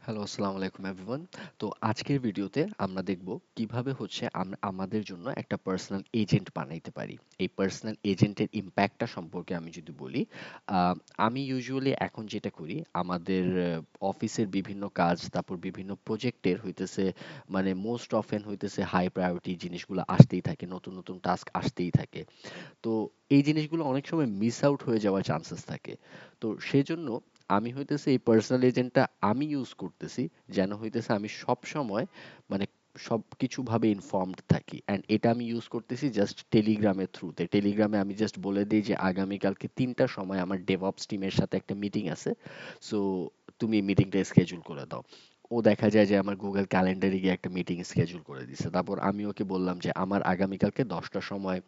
Hello, আসসালামু আলাইকুম everyone. তো আজকের ভিডিওতে আমরা দেখব কিভাবে হচ্ছে আমরা আমাদের জন্য একটা পার্সোনাল এজেন্ট বানাইতে পারি। এই পার্সোনাল এজেন্টের ইম্প্যাক্টটা সম্পর্কে আমি যদি বলি, আহ, আমি ইউজুয়ালি এখন যেটা করি আমাদের অফিসের বিভিন্ন কাজ, তারপর বিভিন্ন প্রজেক্টের হইতেছে মানে মোস্ট অফেন হইতেছে হাই প্রায়োরিটি জিনিসগুলো আসতেই থাকে, নতুন নতুন টাস্ক আসতেই থাকে। তো এই জিনিসগুলো অনেক সময় মিস আউট হয়ে যাওয়ার চান্সেস থাকে। তো সেজন্য আমি হইতেছে এই পার্সোনাল এজেন্টটা আমি ইউজ করতেছি, যেন হইতেছে আমি সব সময় মানে সবকিছু ভাবে ইনফর্মড থাকি। অ্যান্ড এটা আমি ইউজ করতেছি জাস্ট টেলিগ্রামের থ্রুতে। টেলিগ্রামে আমি জাস্ট বলে দিই যে আগামীকালকে ৩টার সময় আমার ডেভঅপস টিমের সাথে একটা মিটিং আছে, সো তুমি মিটিংটা স্কেজুল করে দাও। ও দেখা যায় যে আমার গুগল ক্যালেন্ডারে গিয়ে একটা মিটিং স্কেজুল করে দিছে। তারপর আমি ওকে বললাম যে আমার আগামীকালকে 10টার সময়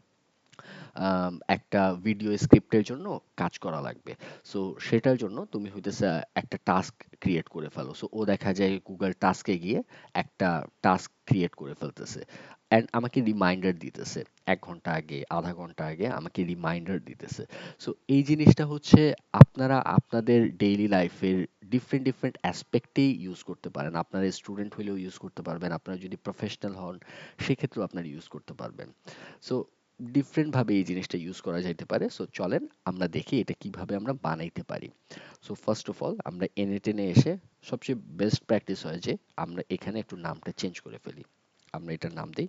একটা ভিডিও স্ক্রিপ্টের জন্য কাজ করা লাগবে। সো সেটার জন্য তুমি হইতেছে একটা টাস্ক ক্রিয়েট করে ফেলো। সো ও দেখা যায় গুগল টাস্কে গিয়ে একটা টাস্ক ক্রিয়েট করে ফেলতেছে অ্যান্ড আমাকে রিমাইন্ডার দিতেছে। ১ ঘন্টা আগে, আধা ঘন্টা আগে আমাকে রিমাইন্ডার দিতেছে। সো এই জিনিসটা হচ্ছে আপনারা আপনাদের ডেইলি লাইফের ডিফারেন্ট ডিফারেন্ট অ্যাসপেক্টেই ইউজ করতে পারেন। আপনারা স্টুডেন্ট হলেও ইউজ করতে পারবেন, আপনারা যদি প্রফেশনাল হন সেক্ষেত্রেও আপনারা ইউজ করতে পারবেন। সো ডিফারেন্ট ভাবে এই জিনিসটা ইউজ করা যাইতে পারে। সো চলেন আমরা দেখি এটা কিভাবে আমরা বানাইতে পারি। সো ফার্স্ট অফ অল আমরা এনে টেনে এসে সবচেয়ে বেস্ট প্র্যাকটিস হয় যে আমরা এখানে একটু নামটা চেঞ্জ করে ফেলি। আমরা এটার নাম দিই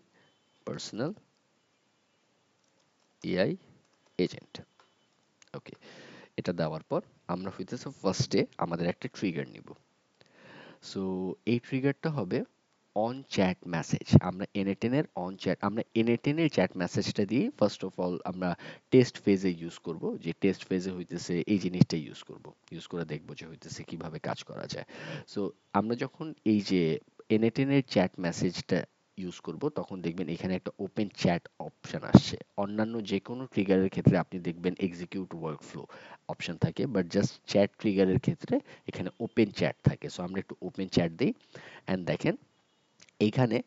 পার্সোনাল এআই এজেন্ট। ওকে, এটা দেওয়ার পর আমরা হইতেছে ফার্স্টে আমাদের একটা ট্রিগার নিব। সো এই ট্রিগারটা হবে অন চ্যাট মেসেজ। আমরা এনএটেনের অন চ্যাট, আমরা এনএটেনের চ্যাট মেসেজটা দিয়ে ফার্স্ট অফ অল আমরা টেস্ট ফেজে ইউজ করব। যে টেস্ট ফেজে হইতেছে এই জিনিসটা ইউজ করব, ইউজ করে দেখব যে হইতেছে কিভাবে কাজ করা যায়। সো আমরা যখন এই যে এনএটেনের চ্যাট মেসেজটা ইউজ করব তখন দেখবেন এখানে একটা ওপেন চ্যাট অপশন আসছে। অন্যান্য যে কোনো ট্রিগারের ক্ষেত্রে আপনি দেখবেন এক্সিকিউট ওয়ার্কফ্লো অপশন থাকে, বাট জাস্ট চ্যাট ট্রিগারের ক্ষেত্রে এখানে ওপেন চ্যাট থাকে। সো আমরা একটু ওপেন চ্যাট দিই অ্যান্ড দেখেন এইখানে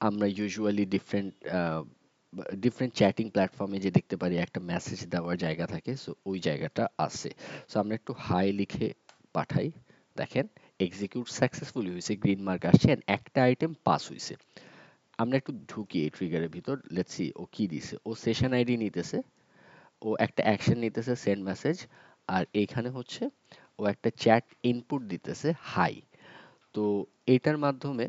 আমরা ইউজুয়ালি ডিফারেন্ট ডিফারেন্ট চ্যাটিং প্ল্যাটফর্মে যে দেখতে পারি একটা মেসেজ দেওয়ার জায়গা থাকে, সো ওই জায়গাটা আছে। সো আমরা একটু হাই লিখে পাঠাই। দেখেন এক্সিকিউট সাকসেসফুলি হয়েছে, গ্রিন মার্ক আসছে and একটা আইটেম পাস হয়েছে। আমরা একটু ঢুকি এই ট্রিগারের ভিতর, লেটস সি ও কি দিছে। ও সেশন আইডি নিতেছে, ও একটা অ্যাকশন নিতেছে সেন্ড মেসেজ, আর এইখানে হচ্ছে ও একটা চ্যাট ইনপুট দিতেছে হাই। তো এটার মাধ্যমে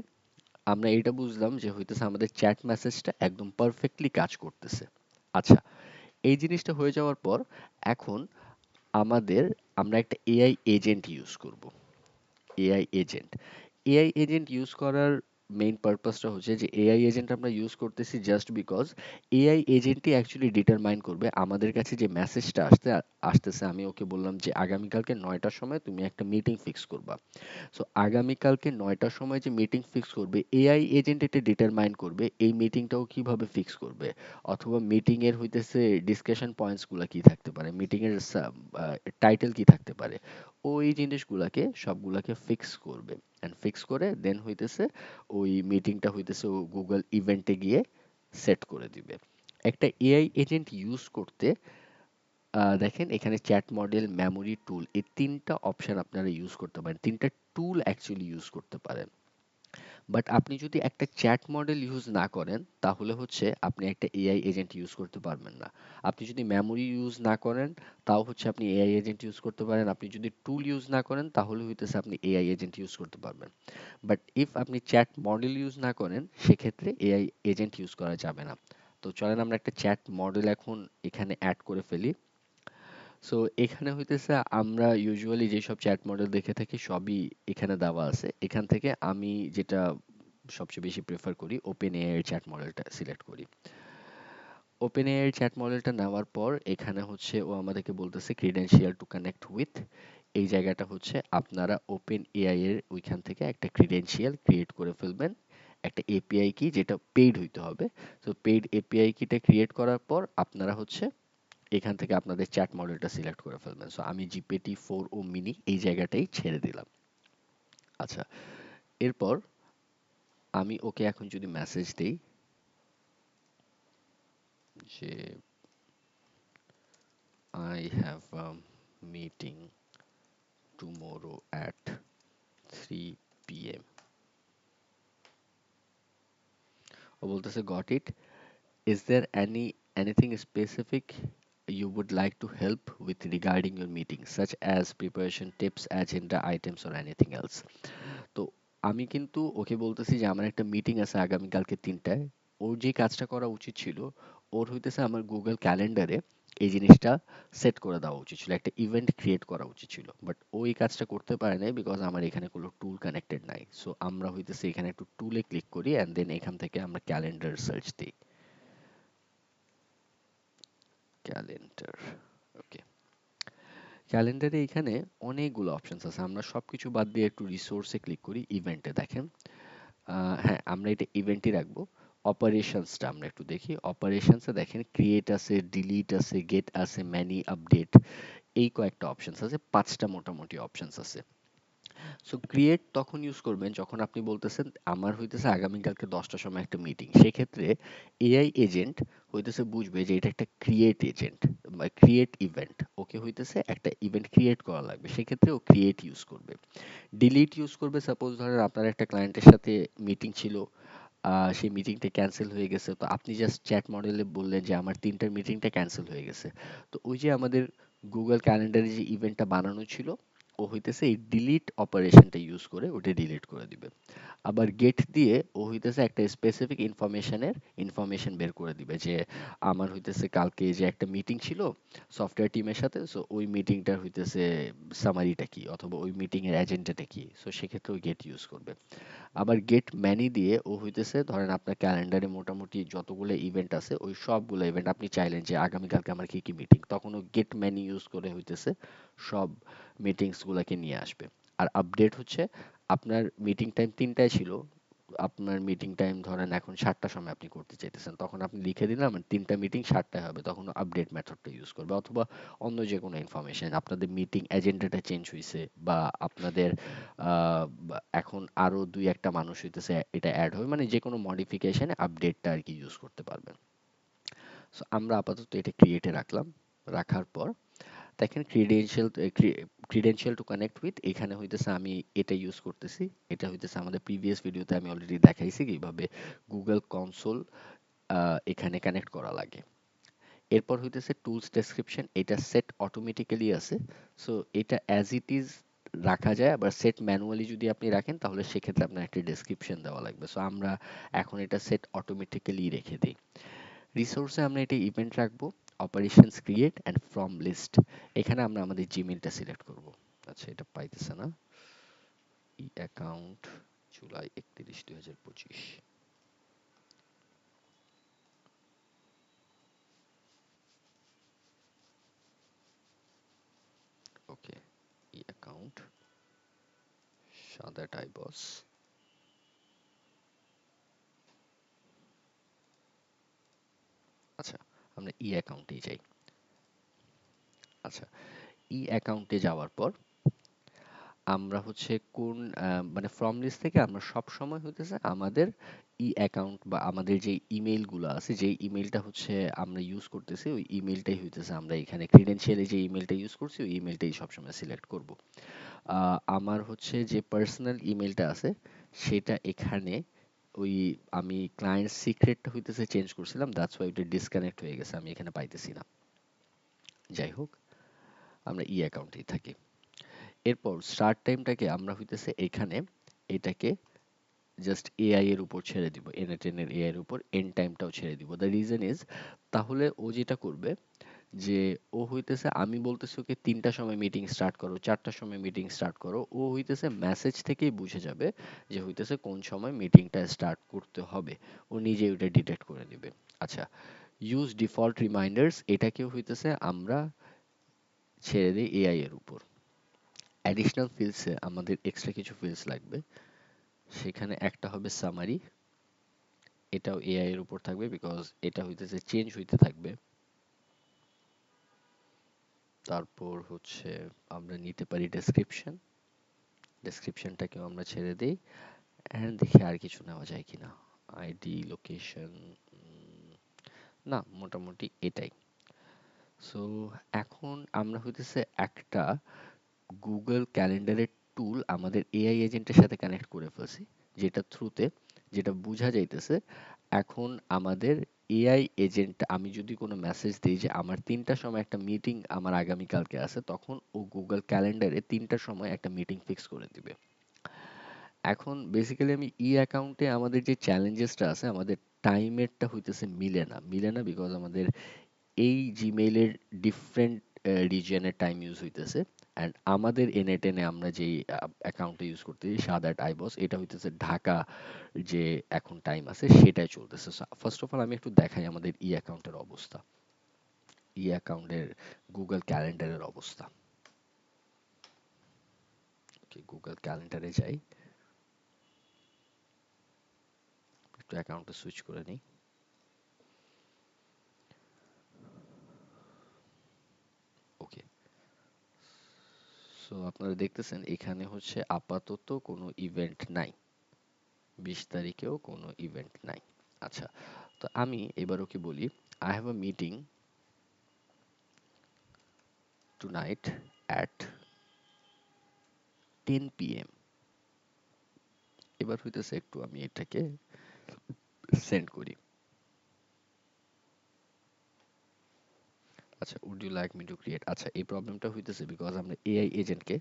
আমরা এটা বুঝলাম যে হইতেছে আমাদের চ্যাট মেসেজটা একদম পারফেক্টলি কাজ করতেছে। আচ্ছা, এই জিনিসটা হয়ে যাওয়ার পর এখন আমাদের আমরা একটা এআই এজেন্ট ইউজ করব। AI agent, AI agent use করার মেইন পারপাসটা হচ্ছে যে এআই এজেন্ট আমরা ইউজ করতেছি জাস্ট বিকজ এআই এজেন্টই অ্যাকচুয়ালি ডিটারমাইন করবে আমাদের কাছে যে মেসেজটা আসতেছে। আমি ওকে বললাম যে আগামীকালকে ৯টার সময় তুমি একটা মিটিং ফিক্স করবা। সো আগামীকালকে ৯টার সময় যে মিটিং ফিক্স করবে, এআই এজেন্ট এটা ডিটারমাইন করবে এই মিটিংটাও কিভাবে ফিক্স করবে, অথবা মিটিং এর হইতেছে ডিসকাশন পয়েন্টস গুলা কি থাকতে পারে, মিটিং এর টাইটেল কি থাকতে পারে। ওই জিনিসগুলাকে সবগুলাকে ফিক্স করবে এন্ড ফিক্স করে দেন হইতেছে ওই মিটিংটা হইতেছে ও গুগল ইভেন্টে গিয়ে সেট করে দিবে। একটা এআই এজেন্ট ইউজ করতে দেখেন এখানে চ্যাট মডেল, মেমোরি, টুল, এই ৩টা অপশন আপনারা ইউজ করতে পারেন। ৩টা টুল অ্যাকচুয়ালি ইউজ করতে পারেন। বাট আপনি যদি একটা চ্যাট মডেল ইউজ না করেন তাহলে হচ্ছে আপনি একটা এআই এজেন্ট ইউজ করতে পারবেন না। আপনি যদি মেমোরি ইউজ না করেন তাও হচ্ছে আপনি এআই এজেন্ট ইউজ করতে পারেন। আপনি যদি টুল ইউজ না করেন তাহলে হইতেছে আপনি এআই এজেন্ট ইউজ করতে পারবেন। বাট ইফ আপনি চ্যাট মডেল ইউজ না করেন সেক্ষেত্রে এআই এজেন্ট ইউজ করা যাবে না। তো চলেন আমরা একটা চ্যাট মডেল এখন এখানে অ্যাড করে ফেলি। সো এখানে হইতেছে আমরা ইউজুয়ালি যেসব চ্যাট মডেল দেখে থাকি সবই এখানে দেওয়া আছে। এখান থেকে আমি যেটা সবচেয়ে বেশি প্রেফার করি ওপেন এআই এর চ্যাট মডেলটা সিলেক্ট করি। ওপেন এআই এর চ্যাট মডেলটা নেওয়ার পর এখানে হচ্ছে ও আমাদেরকে বলতেছে ক্রিডেনশিয়াল টু কানেক্ট উইথ। এই জায়গাটা হচ্ছে আপনারা ওপেন এআই এর ওইখান থেকে একটা ক্রিডেনশিয়াল ক্রিয়েট করে ফেলবেন, একটা এপিআই কি যেটা পেইড হইতে হবে। তো পেইড এপিআই কিটা ক্রিয়েট করার পর আপনারা হচ্ছে এখান থেকে আপনাদের চ্যাট মডেলটা সিলেক্ট করে ফেলবেন। সো আমি জিপিটি 4 ও মিনি এই জায়গাটাই ছেড়ে দিলাম। আচ্ছা, এরপর আমি ওকে এখন যদি মেসেজ দেই যে I have a meeting tomorrow at 3 PM. ও বলতেছে got it, is there anything specific you would like to help with regarding your meeting, such as preparation tips, agenda items, or anything else? তো আমি কিন্তু ওকে বলতেছি যে আমার একটা meeting আছে আগামীকালকে 3টায়। ওর যে কাজটা করা উচিত ছিল, ওর হইতেছে আমার গুগল ক্যালেন্ডারে এই জিনিসটা সেট করে দেওয়া উচিত ছিল, একটা ইভেন্ট ক্রিয়েট করা উচিত ছিল, বাট ওই কাজটা করতে পারে নাই বিকজ আমার এখানে কোনো টুল কানেক্টেড নাই। সো আমরা হইতেছে এখানে একটু টুলে ক্লিক করি অ্যান্ড দেন এখান থেকে আমরা ক্যালেন্ডার সার্চ দিই। ক্যালেন্ডার, ওকে। ক্যালেন্ডারে এখানে অনেকগুলো অপশনস আছে, আমরা সবকিছু বাদ দিয়ে একটু রিসোর্সে ক্লিক করি, ইভেন্টে দেখেন। হ্যাঁ, আমরা এটা ইভেন্টই রাখবো। অপারেশনসটা আমরা একটু দেখি। অপারেশনসে দেখেন ক্রিয়েট আছে, ডিলিট আছে, গেট আছে, ম্যানি, আপডেট, এই কয়েকটা অপশনস আছে, 5টা মোটামুটি অপশনস আছে। সো ক্রিয়েট তখন ইউজ করবেন যখন আপনি বলতেছেন আমার হইতেছে আগামীকালকে 10টার সময় একটা মিটিং, সেক্ষেত্রে এআই এজেন্ট হইতেছে বুঝবে যে এটা একটা ক্রিয়েট এজেন্ট বা ক্রিয়েট ইভেন্ট, ওকে হইতেছে একটা ইভেন্ট ক্রিয়েট করা লাগবে, সেক্ষেত্রে ও ক্রিয়েট ইউজ করবে। ডিলিট ইউজ করবে সাপোজ ধরেন আপনার একটা ক্লায়েন্টের সাথে মিটিং ছিল, সেই মিটিংটা ক্যান্সেল হয়ে গেছে, তো আপনি জাস্ট চ্যাট মডেলে বললেন যে আমার 3টার মিটিংটা ক্যান্সেল হয়ে গেছে, তো ওই যে আমাদের গুগল ক্যালেন্ডারে যে ইভেন্টটা বানানো ছিল, ও হইতেছে এই ডিলিট অপারেশনটা ইউজ করে ওটা ডিলিট করে দিবে। আবার গেট দিয়ে ও হইতেছে একটা স্পেসিফিক ইনফরমেশন বের করে দিবে যে আমার হইতেছে কালকে যে একটা মিটিং ছিল সফটওয়্যার টিমের সাথে, সো ওই মিটিংটার হইতেছে সামারিটা কি অথবা ওই মিটিং এর এজেন্ডাটা কি, সো সেক্ষেত্রে ওই গেট ইউজ করবে। আবার গেট ম্যানি দিয়ে ও হইতেছে ধরেন আপনার ক্যালেন্ডারে মোটামুটি যতগুলো ইভেন্ট আছে ওই সবগুলো ইভেন্ট আপনি চাইলেন যে আগামীকালকে আমার কি কি মিটিং, তখন ও গেট ম্যানি ইউজ করে হইতেছে সব মিটিংস গুলাকে নিয়ে আসবে। আর আপডেট হচ্ছে আপনার মিটিং টাইম 3টায় ছিল, আপনার মিটিং টাইম ধরেন এখন 7টার সময় আপনি করতে চাইতেছেন, তখন আপনি লিখে দিলেন আমার 3টা মিটিং 7টায় হবে, তখন আপডেট মেথডটা ইউজ করবে। অথবা অন্য যে কোনো ইনফরমেশন, আপনাদের মিটিং এজেন্ডাটা চেঞ্জ হয়েছে বা আপনাদের এখন আরো 2-1টা মানুষ হইতেছে এটা অ্যাড হবে, মানে যে কোনো মডিফিকেশনে আপডেটটা আর কি ইউজ করতে পারবেন। সো আমরা আপাতত এটা ক্রিয়েটে রাখলাম। রাখার পর দেখেন ক্রিডেনশিয়াল টু কানেক্ট উইথ, এখানে হইতেছে আমি এটা ইউজ করতেছি। এটা হইতেছে আমাদের প্রিভিয়াস ভিডিওতে আমি অলরেডি দেখাইছি কিভাবে গুগল কনসোল এখানে কানেক্ট করা লাগে। এরপর হইতেছে টুলস ডেসক্রিপশন, এটা সেট অটোমেটিক্যালি আছে। সো এটা অ্যাজ ইট ইজ রাখা যায়, আবার সেট ম্যানুয়ালি যদি আপনি রাখেন তাহলে সেক্ষেত্রে আপনার একটা ডেসক্রিপশন দেওয়া লাগবে। সো আমরা এখন এটা সেট অটোমেটিক্যালি রেখে দিই। রিসোর্সে আমরা এটা ইভেন্ট রাখবো, operations create and from list, এখানে আমরা আমাদের জিমেইলটা সিলেক্ট করব। আচ্ছা, এটা পাইতেছে না, ই অ্যাকাউন্ট জুলাই 31, 2025। ওকে, ই অ্যাকাউন্ট সাদা টাইবস। আচ্ছা, আমরা ই অ্যাকাউন্টেই যাই। আচ্ছা, ই অ্যাকাউন্টে যাওয়ার পর আমরা হচ্ছে কোন মানে ফ্রম লিস্ট থেকে আমরা সব সময় হইতেছে আমাদের ই অ্যাকাউন্ট বা আমাদের যে ইমেইল গুলো আছে, যে ইমেইলটা হচ্ছে আমরা ইউজ করতেছি, ওই ইমেইলটাই হইতেছে আমরা এখানে ক্রিডেনশিয়ালে যে ইমেইলটা ইউজ করছি ওই ইমেইলটাই সবসময় সিলেক্ট করব। আমার হচ্ছে যে পার্সোনাল ইমেইলটা আছে সেটা এখানে ওই আমি ক্লায়েন্ট সিক্রেটটা হইতেছে চেঞ্জ করছিলাম, দ্যাটস ওয়াই ওটা ডিসকানেক্ট হয়ে গেছে, আমি এখানে পাইতেছি না। যাই হোক, আমরা ই অ্যাকাউন্টেই থাকি। এরপর স্টার্ট টাইমটাকে আমরা হইতেছে এখানে এটাকে জাস্ট এআই এর উপর ছেড়ে দিব, N8N এর এআই এর উপর এন্ড টাইমটাও ছেড়ে দিব। দ্য রিজন ইজ, তাহলে ও যেটা করবে যে ও হইতেছে আমি বলতেছি ওকে 3টার সময় মিটিং স্টার্ট করো, 4টার সময় মিটিং স্টার্ট করো, ও হইতেছে মেসেজ থেকেই বুঝে যাবে যে হইতেছে কোন সময় মিটিংটা স্টার্ট করতে হবে, ও নিজে ওটা ডিটেক্ট করে নেবে। আচ্ছা, ইউজ ডিফল্ট রিমাইন্ডার্স, এটাকেও হইতেছে আমরা ছেড়ে দিই এআই এর উপর। অ্যাডিশনাল ফিল্ডসে আমাদের এক্সট্রা কিছু ফিল্ডস লাগবে, সেখানে একটা হবে সামারি, এটাও এআই এর উপর থাকবে বিকজ এটা হইতেছে চেঞ্জ হইতে থাকবে। তারপর হচ্ছে আমরা নিতে পারি ডেসক্রিপশন, ডেসক্রিপশনটাকেও আমরা ছেড়ে দিই অ্যান্ড দেখি আর কিছু নেওয়া যায় কিনা। আইডি, লোকেশন, না মোটামুটি এটাই। সো এখন আমরা হইতেছে একটা গুগল ক্যালেন্ডারের টুল আমাদের এআই এজেন্টের সাথে কানেক্ট করে ফেলছি, যেটা থ্রুতে যেটা বোঝা যাইতেছে এখন আমাদের এআই এজেন্ট, আমি যদি কোনো মেসেজ দিই যে আমার ৩টার সময় একটা মিটিং আমার আগামীকালকে আছে, তখন ও গুগল ক্যালেন্ডারে ৩টার সময় একটা মিটিং ফিক্স করে দিবে। এখন বেসিক্যালি আমি ই অ্যাকাউন্টে আমাদের যে চ্যালেঞ্জেসটা আছে, আমাদের টাইমেরটা হইতেছে মিলে না বিকজ আমাদের এই জিমেইলের ডিফারেন্ট রিজিয়নের টাইম ইউজ হইতেছে, অ্যান্ড আমাদের এনে টেনে আমরা যেই অ্যাকাউন্টটা ইউজ করতেছি সাদাট আইবস, এটা হইতেছে ঢাকা যে এখন টাইম আছে সেটাই চলতেছে। ফার্স্ট অফ অল আমি একটু দেখাই আমাদের ই অ্যাকাউন্টের অবস্থা, ই অ্যাকাউন্টের গুগল ক্যালেন্ডারের অবস্থা। ওকে, গুগল ক্যালেন্ডারে যাই, একটু অ্যাকাউন্টে সুইচ করে নিই। ওকে, সো আপনারা দেখতেছেন এখানে হচ্ছে আপাতত কোনো ইভেন্ট নাই, ২০ তারিখেও কোনো ইভেন্ট নাই। আচ্ছা, তো আমি এবার ওকে বলি I have a meeting tonight at 10 p.m. এবার হইতেছে একটু আমি এটাকে সেন্ড করি। আচ্ছা, would you like me to create, আচ্ছা এই প্রবলেমটা হইতেছে বিকজ আমরা এআই এজেন্টকে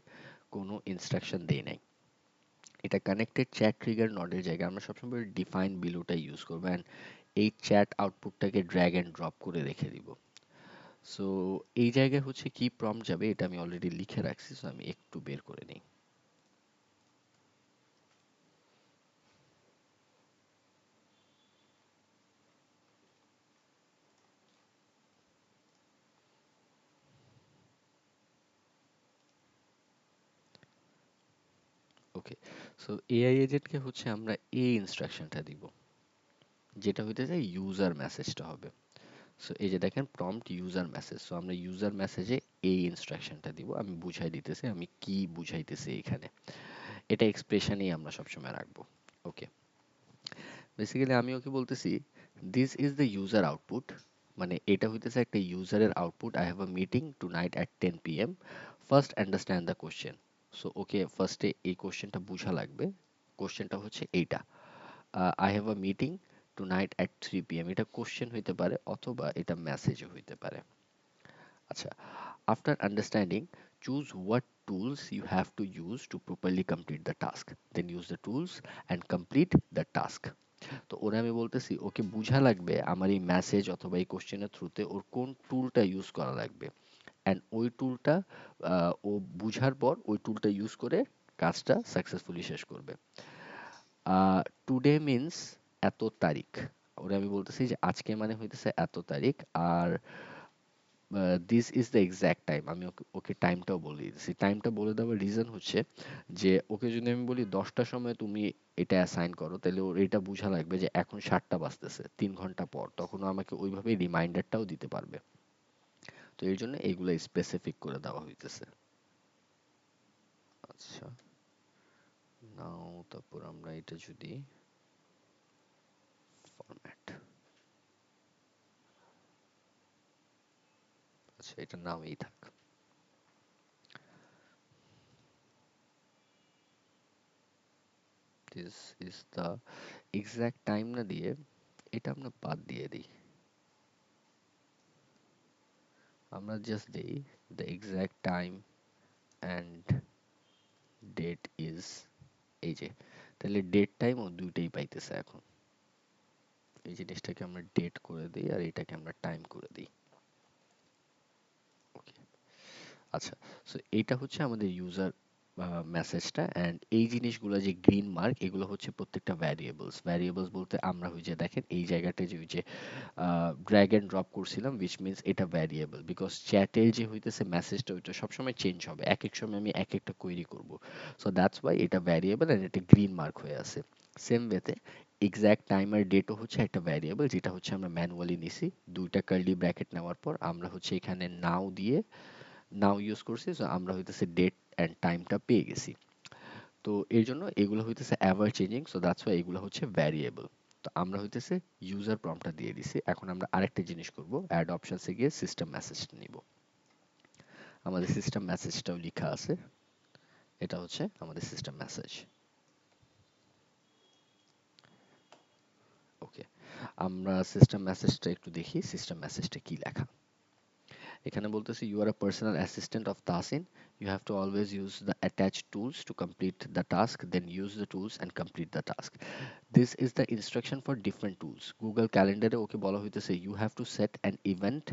কোনো ইনস্ট্রাকশন দেই নাই। এটা কানেক্টেড চ্যাট ট্রিগার নডের জায়গায় আমরা সবসময় ডিফাইন বিলোটা ইউজ করবো, অ্যান্ড এই চ্যাট আউটপুটটাকে ড্র্যাগ অ্যান্ড ড্রপ করে রেখে দিব। সো এই জায়গায় হচ্ছে কি প্রম্পট যাবে এটা আমি অলরেডি লিখে রাখছি, সো আমি একটু বের করে নিই। ওকে, সো এআই এজেন্টকে হচ্ছে আমরা এই ইনস্ট্রাকশনটা দিব, যেটা হইতেছে ইউজার মেসেজটা হবে। সো এই যে দেখেন প্রম্পট ইউজার মেসেজ, সো আমরা ইউজার মেসেজে এই ইনস্ট্রাকশনটা দিব, আমি বুঝাই দিতেছি আমি কি বুঝাইতেছি এখানে, এটা এক্সপ্রেশনেই আমরা সবসময় রাখবো। ওকে, বেসিক্যালি আমি ওকে বলতেছি this is the user output, মানে এটা হইতেছে একটা ইউজারের output, I have a meeting tonight at 10 p.m. First understand the question. So okay ফার্স্টে এই কোশ্চেনটা বুঝা লাগবে, কোশ্চেনটা হচ্ছে এইটা, I have a meeting tonight at 3 p.m. এটা কোশ্চেন হইতে পারে অথবা এটা মেসেজও হইতে পারে। আচ্ছা, after understanding, choose what tools you have to use to properly complete the task. Then use the tools and complete the task. তো ওরে আমি বলতেছি ওকে বুঝা লাগবে আমার এই মেসেজ অথবা এই কোশ্চেনের থ্রুতে ওর কোন টুলটা ইউজ করা লাগবে, অ্যান্ড ওই টুলটা ও বুঝার পর ওই টুলটা ইউজ করে কাজটা সাকসেসফুলি শেষ করবে। টুডে মিন্স এত তারিখ, ওরে আমি বলতেছি যে আজকে মানে হইতেছে এত তারিখ, আর this is the exact time, আমি ওকে ওকে টাইমটাও বলে দিতেছি। টাইমটা বলে দেওয়ার রিজন হচ্ছে যে ওকে যদি আমি বলি 10টার সময় তুমি এটা অ্যাসাইন করো, তাহলে ওর এটা বোঝা লাগবে যে এখন 7টা বাজতেছে 3 ঘন্টা পর, তখন ও আমাকে ওইভাবেই রিমাইন্ডারটাও দিতে পারবে। তো এই জন্য এইগুলো স্পেসিফিক করে দেওয়া হইতেছে। আচ্ছা, নাও তারপর আমরা এটা যদি ফরম্যাট, আচ্ছা এটা নামেই থাক। This is the exact time না দিয়ে এটা আমরা বাদ দিয়ে দিই, আমরা জাস্ট দিই the exact time and date is, এই যে তাহলে ডেট টাইম ও দুইটাই পাইতেছে এখন। এই জিনিসটাকে আমরা ডেট করে দিই আর এটাকে আমরা টাইম করে দিই। ওকে, আচ্ছা, সো এইটা হচ্ছে আমাদের ইউজার মেসেজটা, অ্যান্ড এই জিনিসগুলো যে গ্রিন মার্ক এগুলো হচ্ছে প্রত্যেকটা ভ্যারিয়েবলস। ভ্যারিয়েবলস বলতে আমরা ওই যে দেখেন এই জায়গাটা যে ওই যে ড্র্যাগ অ্যান্ড ড্রপ করছিলাম, উইচ মিনস এটা ভ্যারিয়েবল, বিকজ চ্যাটের যে হইতেছে মেসেজটা ওইটা সবসময় চেঞ্জ হবে, এক এক সময় আমি এক একটা কোয়েরি করব। সো দ্যাটস ওয়াই এটা ভ্যারিয়েবল অ্যান্ড এটা গ্রিন মার্ক হয়ে আছে। সেম ওয়েতে এক্সাক্ট টাইম আর ডেটও হচ্ছে একটা ভ্যারিয়েবল, যেটা হচ্ছে আমরা ম্যানুয়ালি নিছি, দুইটা কার্লি ব্র্যাকেট নেওয়ার পর আমরা হচ্ছে এখানে নাও দিয়ে নাও ইউজ করছি, সো আমরা হইতেছে ডেট অ্যান্ড টাইমটা পেয়ে গেছি। তো এর জন্য এগুলো হইতেছে ever changing, so that's why এগুলো হচ্ছে ভ্যারিয়েবল। তো আমরা হইতেছে ইউজার প্রম্পটটা দিয়ে দিছি, এখন আমরা আরেকটা জিনিস করব, অ্যাড অপশনসে গিয়ে সিস্টেম মেসেজটা নিব। আমাদের সিস্টেম মেসেজটাও লেখা আছে, এটা হচ্ছে আমাদের সিস্টেম মেসেজ। ওকে, আমরা সিস্টেম মেসেজটা একটু দেখি, সিস্টেম মেসেজটা কি লেখা। এখানে বলতেছে you are a personal assistant of Tasin. You have to always use the attached tools to complete the task, then use the tools and complete the task. This is the instruction for different tools. Google Calendar ওকে বলা হইতেছে you have to set an event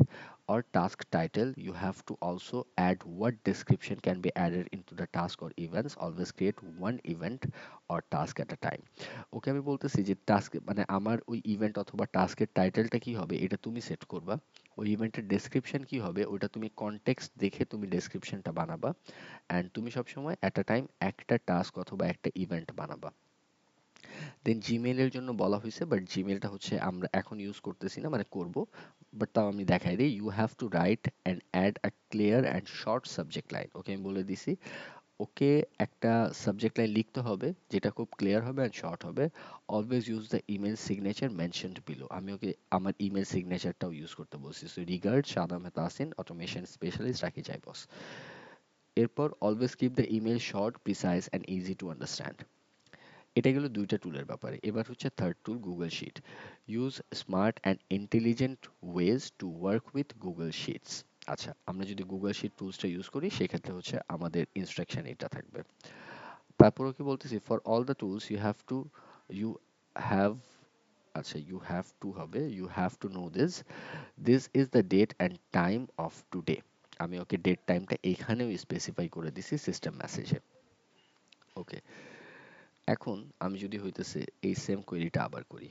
or task title. You have to also add what description can be added into the task or events. Always create one event or task at a time. ওকে আমি বলতেছি যে task মানে আমার ওই event অথবা টাস্কের টাইটেলটা কি হবে এটা তুমি সেট করবা। ওই ইভেন্টের ডেসক্রিপশন কি হবে ওটা তুমি কনটেক্সট দেখে তুমি ডেসক্রিপশনটা বানাবা। অ্যান্ড তুমি সবসময় অ্যাট আ টাইম একটা টাস্ক অথবা একটা ইভেন্ট বানাবা। দেন জিমেইলের জন্য বলা হয়েছে, বাট জিমেইলটা হচ্ছে আমরা এখন ইউজ করতেছি না, মানে করব, বাট তাও আমি দেখাই দিই। You have to write and add a clear and short subject line. Okay আমি বলে দিছি, ওকে একটা সাবজেক্ট লাইন লিখতে হবে যেটা খুব ক্লিয়ার হবে অ্যান্ড শর্ট হবে। Always use the email signature mentioned below. আমি ওকে আমার ইমেল সিগনেচারটাও ইউজ করতে বলছি। সো রিগার্ড সাদা মেহতাসিন, অটোমেশন স্পেশালিস্ট, রাখি চাই বস। এরপর always keep the email short, precise and easy to understand. এটা গেল দুইটা টুলের ব্যাপারে। এবার হচ্ছে third tool, Google sheet. Use smart and intelligent ways to work with Google sheets. আচ্ছা, আমরা যদি গুগল শিট টুলসটা ইউজ করি সেক্ষেত্রে হচ্ছে আমাদের ইনস্ট্রাকশন এটা থাকবে। তারপরেও কি বলতেছি, for all the tools you have, আচ্ছা ইউ হ্যাভ টু হবে, you have to know this is the date and time of today. আমি ওকে ডেট টাইমটা এখানেও স্পেসিফাই করে দিছি সিস্টেম মেসেজে। ওকে, এখন আমি যদি হইতেছে এই সেম কোয়েরিটা আবার করি,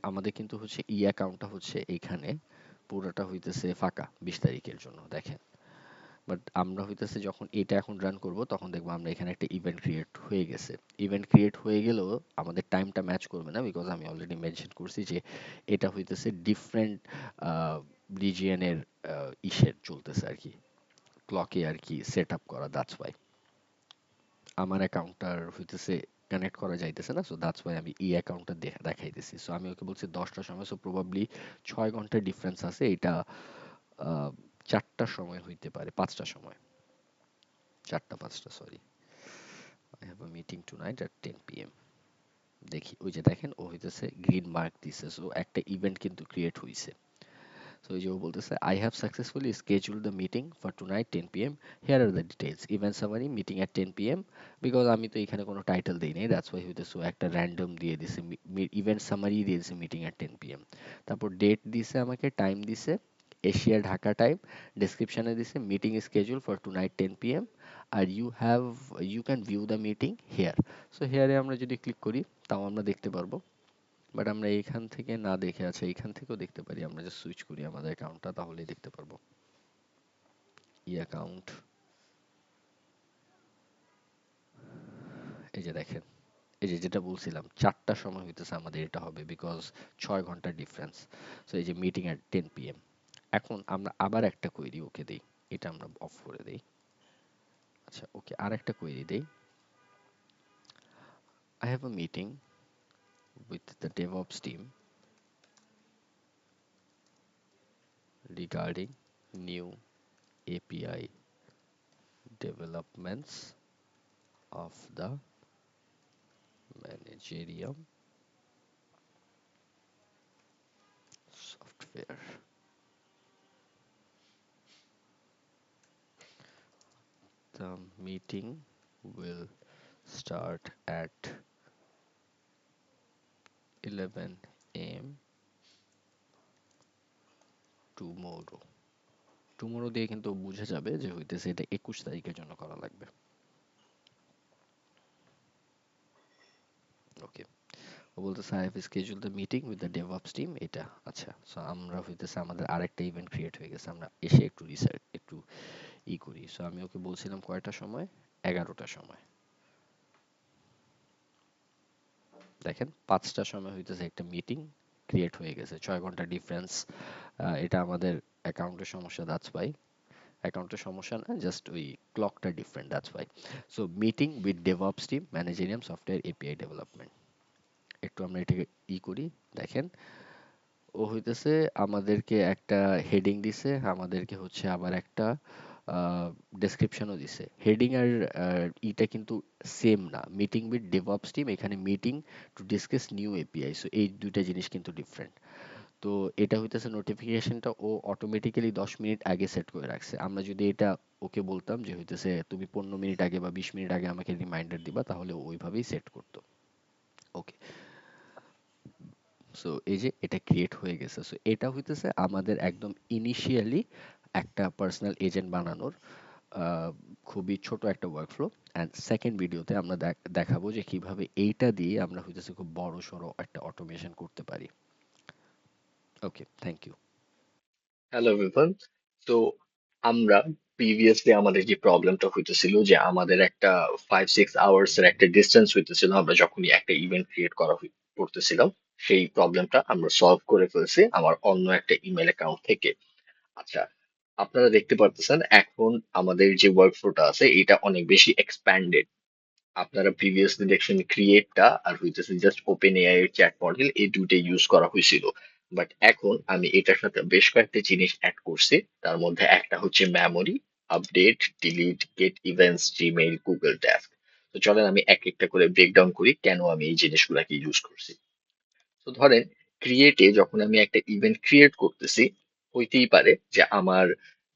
আমাদের কিন্তু হচ্ছে অ্যাকাউন্টটা হচ্ছে এইখানে পুরোটা হইতেছে ফাঁকা 20 তারিখের জন্য দেখেন। বাট আমরা হইতেছে যখন এটা এখন রান করব তখন দেখবো আমরা এখানে একটা ইভেন্ট ক্রিয়েট হয়ে গেছে। ইভেন্ট ক্রিয়েট হয়ে গেলেও আমাদের টাইমটা ম্যাচ করবে না, বিকজ আমি অলরেডি মেনশন করছি যে এটা হইতেছে ডিফারেন্ট রিজিয়নের ইসের চলতেছে আর কি, ক্লকে আর কি সেট আপ করা, দ্যাটস ওয়াই আমার অ্যাকাউন্টটার হইতেছে কানেক্ট করা যাইতেছে না। সো দ্যাটস ওয়াই আমি অ্যাকাউন্টটা দেখাইতেছি। সো আমি ওকে বলছি 10টার সময়, সো প্রবাবলি 6 ঘন্টার ডিফারেন্স আছে। এটা 4টার সময় হইতে পারে, 5টার সময়, 4টা 5টা, sorry. I have a meeting tonight at 10 p.m. দেখি ওই যে দেখেন ও হইতেছে গ্রিন মার্ক দিছে, সো একটা ইভেন্ট কিন্তু ক্রিয়েট হইছে। সো এই যে ও বলতেছে I have successfully scheduled the meeting for tonight 10 p.m. Here are the details. Event summary, meeting at 10 p.m. Because আমি তো এখানে কোনো টাইটেল দেই নাই, দ্যাটস ওয়াই হইতেছে ও একটা র্যান্ডম দিয়ে দিছে, ইভেন্ট সামারি দিয়ে দিছে মিটিং এট 10 p.m. তারপর ডেট দিছে, আমাকে টাইম দিছে, এশিয়া ঢাকা টাইম, ডেসক্রিপশনে দিছে meeting schedule for tonight 10 p.m. আর you can view the meeting here. So হেয়ারে আমরা যদি ক্লিক করি তাও আমরা দেখতে পারবো, বাট আমরা এইখান থেকে না দেখে, আছে এইখান থেকেও দেখতে পারি, আমরা যে সুইচ করি আমাদের অ্যাকাউন্টটা তাহলেই দেখতে পারবো। অ্যাকাউন্ট, এই যে দেখেন, এই যে যেটা বলছিলাম 4টার সময় হইতেছে আমাদের এটা হবে, বিকজ 6 ঘন্টার ডিফারেন্স। সো এই যে মিটিং অ্যাট 10 p.m. এখন আমরা আবার একটা কোয়েরি ওকে দেই, এটা আমরা অফ করে দেই। আচ্ছা ওকে, আর একটা কোয়েরি দেই। I have a meeting with the DevOps team regarding new API developments of the managerial software. The meeting will start at 11 a.m. tomorrow. Tomorrow দিয়ে কিন্তু বুঝে যাবে যে হইতেছে এটা 21 তারিখের জন্য করা লাগবে। ওকে, ও বলতেছে I have scheduled the meeting with the DevOps team, এটা আচ্ছা। সো আমরা হইতেছে আমাদের আরেকটা ইভেন্ট ক্রিয়েট হয়ে গেছে, আমরা এসে একটু রিসার্চ একটু করি। সো আমি ওকে বলছিলাম কয়টার সময়, 11টার সময়। দেখেন 5টার সময় হইতেছে একটা মিটিং ক্রিয়েট হয়ে গেছে, 6 ঘন্টা ডিফারেন্স। এটা আমাদের অ্যাকাউন্টের সমস্যা, দ্যাটস ওয়াই। অ্যাকাউন্টের সমস্যা না, জাস্ট ওই ক্লকটা different, that's why. So meeting with DevOps team, managerial software API development. একটু আমরা এটাকে করি, দেখেন ও হইতেছে আমাদেরকে একটা হেডিং দিছে, আমাদেরকে হচ্ছে আবার একটা ডেসক্রিপশনও দিছে। হেডিং আর ইটা কিন্তু সেম না। মিটিং উইথ ডেভঅপস টিম, এখানে meeting to discuss new API. So এই দুইটা জিনিস কিন্তু ডিফারেন্ট। তো এটা হইতেছে নোটিফিকেশনটা ও অটোমেটিক্যালি 10 মিনিট আগে সেট করে রাখছে। আমরা যদি এটা ওকে বলতাম যে হইতেছে তুমি 15 মিনিট আগে বা 20 মিনিট আগে আমাকে রিমাইন্ডার দিবা, তাহলে ও ওইভাবেই সেট করতো। ওকে, সো এই যে এটা ক্রিয়েট হয়ে গেছে। সো এটা হইতেছে আমাদের একদম ইনিশিয়ালি একটা পার্সোনাল এজেন্ট বানানোর আহ, খুবই ছোট একটা ওয়ার্কফ্লো। অ্যান্ড সেকেন্ড ভিডিওতে আমরা দেখাবো যে কিভাবে এইটা দিয়ে আমরা হইতেছে খুব বড় সড়ো একটা অটোমেশন করতে পারি। ওকে, থ্যাংক ইউ। Hello everyone. তো আমরা প্রিভিয়াসলি আমাদের যে প্রবলেমটা হইতেছিল যে আমাদের একটা 5-6 আওয়ার্স এর একটা ডিস্টেন্স হইতেছিল আমরা যখনই একটা ইভেন্ট ক্রিয়েট করতেছিলাম, সেই প্রবলেমটা আমরা সলভ করে ফেলছি আমার অন্য একটা ইমেল অ্যাকাউন্ট থেকে। আচ্ছা, আপনারা দেখতে পারতেছেন এখন আমাদের যে ওয়ার্কফ্লোটা আছে এটা অনেক বেশি এক্সপ্যান্ডেড। আপনারা প্রিভিয়াসলি দেখছেন ক্রিয়েটটা আর হইতেছে জাস্ট ওপেন এআই এর চ্যাট মডেল, এই দুইটা ইউজ করা হয়েছিল। বাট এখন আমি এটার সাথে বেশ কয়েকটা জিনিস অ্যাড করছি। তার মধ্যে একটা হচ্ছে memory, update, delete, get events, Gmail, Google task. তো চলেন আমি এক একটা করে ব্রেকডাউন করি কেন আমি এই জিনিসগুলোকে ইউজ করছি। তো ধরেন ক্রিয়েটে যখন আমি একটা ইভেন্ট ক্রিয়েট করতেছি, হইতেই পারে যে আমার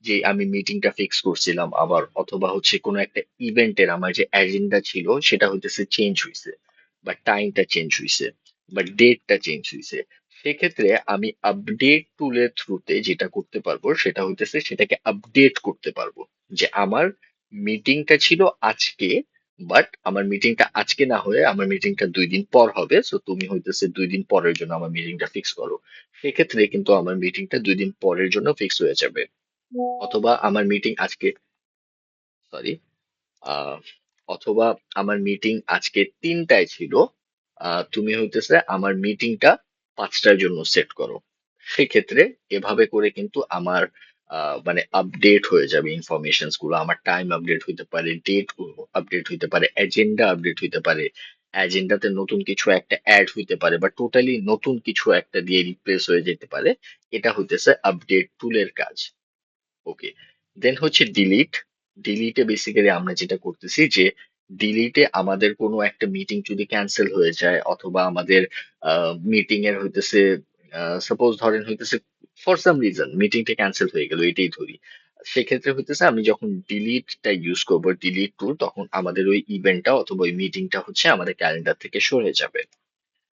যে আমি মিটিংটা ফিক্স করছিলাম আবার অথবা হচ্ছে কোনো একটা ইভেন্টের আমার যে এজেন্ডা ছিল সেটা হইতেছে চেঞ্জ হইছে, বা টাইমটা চেঞ্জ হইছে, বা ডেটটা চেঞ্জ হইছে। সেক্ষেত্রে আমি আপডেট টুলের থ্রুতে যেটা করতে পারবো সেটা হইতেছে সেটাকে আপডেট করতে পারবো যে আমার মিটিংটা ছিল আজকে, বাট আমার মিটিংটা আজকে না হয়ে আমার মিটিংটা 2 দিন পর হবে, সো তুমি হইতেছে 2 দিন পরের জন্য আমার মিটিংটা ফিক্স করো। সেক্ষেত্রে কিন্তু আমার মিটিংটা 2 দিন পরের জন্য ফিক্স হয়ে যাবে। অথবা আমার মিটিং আজকে, সরি, আহ অথবা আমার মিটিং আজকে 3টায় ছিল, তুমি হইতেছে আমার মিটিংটা 5টার জন্য সেট করো। সেক্ষেত্রে এভাবে করে কিন্তু আমার মানে আপডেট হয়ে যাবে ইনফরমেশনস গুলো। আমার টাইম আপডেট হইতে পারে, ডেট আপডেট হইতে পারে, এজেন্ডা আপডেট হইতে পারে, এজেন্ডাতে নতুন কিছু একটা অ্যাড হইতে পারে, বা টোটালি নতুন কিছু একটা দিয়ে রিপ্লেস হয়ে যেতে পারে। এটা হইতেছে আপডেট টুলের কাজ। ওকে, দেন হচ্ছে ডিলিট। ডিলিটে বেসিক্যালি আমরা যেটা করতেছি যে ডিলিটে আমাদের কোনো একটা মিটিং যদি ক্যান্সেল হয়ে যায় অথবা আমাদের মিটিং এর হইতেছে সাপোজ ধরেন হইতেছে ফর সাম রিজন মিটিংটা ক্যান্সেল হয়ে গেল, এটাই ধরি। সেক্ষেত্রে হইতেছে আমি যখন ডিলিটটা ইউজ করবো, ডিলিট টুল, তখন আমাদের ওই ইভেন্টটা অথবা ওই মিটিংটা হচ্ছে আমাদের ক্যালেন্ডার থেকে সরে যাবে।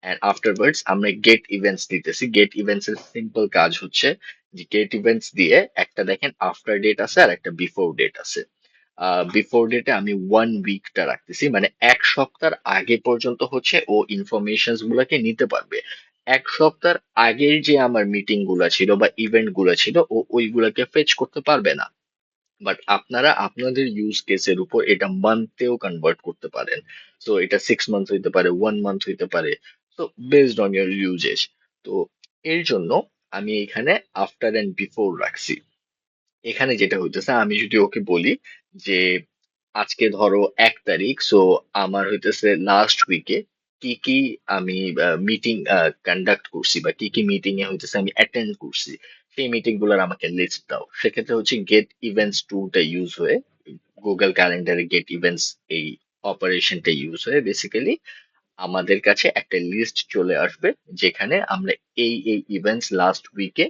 অ্যান্ড আফটারওয়ার্ডস আমরা গেট ইভেন্টস দিতেছি। গেট ইভেন্টস এর সিম্পল কাজ হচ্ছে যে গেট ইভেন্টস দিয়ে একটা দেখেন আফটার ডেট আছে আর একটা বিফোর ডেট আছে। বিফোর ডেটে আমি 1 উইকটা রাখতেছি, মানে 1 সপ্তাহ আগে পর্যন্ত হচ্ছে ও ইনফরমেশনস গুলাকে নিতে পারবে। 1 সপ্তাহ আগের যে আমার মিটিং গুলা ছিল বা ইভেন্ট গুলা ছিল ও ওইগুলাকে ফেচ করতে পারবে না। বাট আপনারা আপনাদের ইউজ কেসের উপর এটা মান্থেও কনভার্ট করতে পারেন। সো এটা 6 মান্থ হইতে পারে, 1 মান্থ হইতে পারে। So based on year uses. তো এর জন্য আমি এখানে আফটার এন্ড বিফোর রাখছি। এখানে যেটা হইতেছে আমি যদি ওকে বলি যে আজকে ধরো 1 তারিখ, সো আমার হইতেছে লাস্ট উইকে কি কি আমি মিটিং কন্ডাক্ট করছি বা কি কি মিটিং এ হইতেছে আমি অ্যাটেন্ড করছি, সেই মিটিং গুলোর আমাকে লিস্ট দাও। সেক্ষেত্রে হচ্ছে গেট ইভেন্টস টুলটা ইউজ হয়ে, গুগল ক্যালেন্ডারে গেট ইভেন্টস এই অপারেশনটা ইউজ হয়ে বেসিক্যালি আমাদের কাছে একটা লিস্ট চলে আসবে যেখানে আমরা এই এই ইভেন্টস লাস্ট উইকে